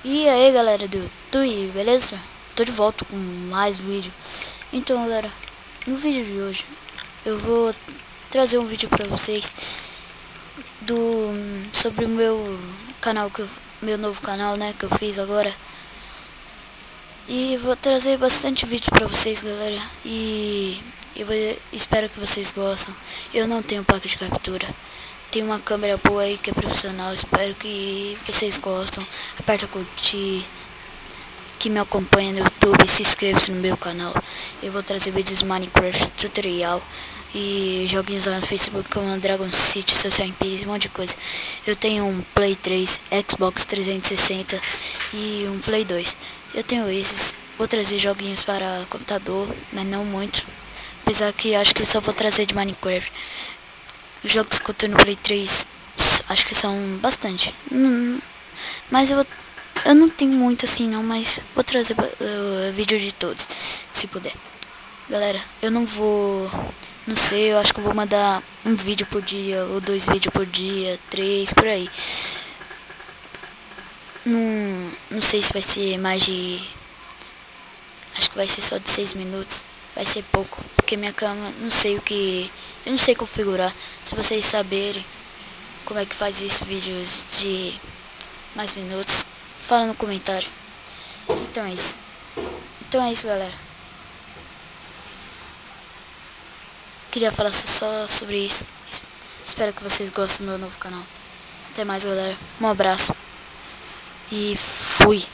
E aí galera do YouTube, beleza? Tô de volta com mais vídeo. Então galera, no vídeo de hoje eu vou trazer um vídeo pra vocês sobre o meu canal, meu novo canal, né, que eu fiz agora. E vou trazer bastante vídeo pra vocês, galera. E espero que vocês gostem. Eu não tenho placa de captura. Tem uma câmera boa aí que é profissional. Espero que vocês gostem. Aperta curtir, que me acompanha no YouTube, se inscreva no meu canal. Eu vou trazer vídeos de Minecraft tutorial e joguinhos lá no Facebook como Dragon City, Social Empires, um monte de coisa. Eu tenho um Play 3, Xbox 360 e um Play 2. Eu tenho esses. Vou trazer joguinhos para computador, mas não muito. Apesar que acho que eu só vou trazer de Minecraft. Os jogos que eu tenho no Play 3 acho que são bastante. Mas eu não tenho muito assim não, mas vou trazer vídeo de todos, se puder. Galera, eu não sei, eu acho que eu vou mandar um vídeo por dia, ou 2 vídeos por dia, 3, por aí. Não sei se vai ser mais de... Acho que vai ser só de 6 minutos. Vai ser pouco, porque minha câmera, eu não sei configurar. Se vocês saberem como é que faz esses vídeos de mais minutos, fala no comentário. Então é isso, galera. Queria falar só sobre isso. Espero que vocês gostem do meu novo canal. Até mais, galera. Um abraço. E fui.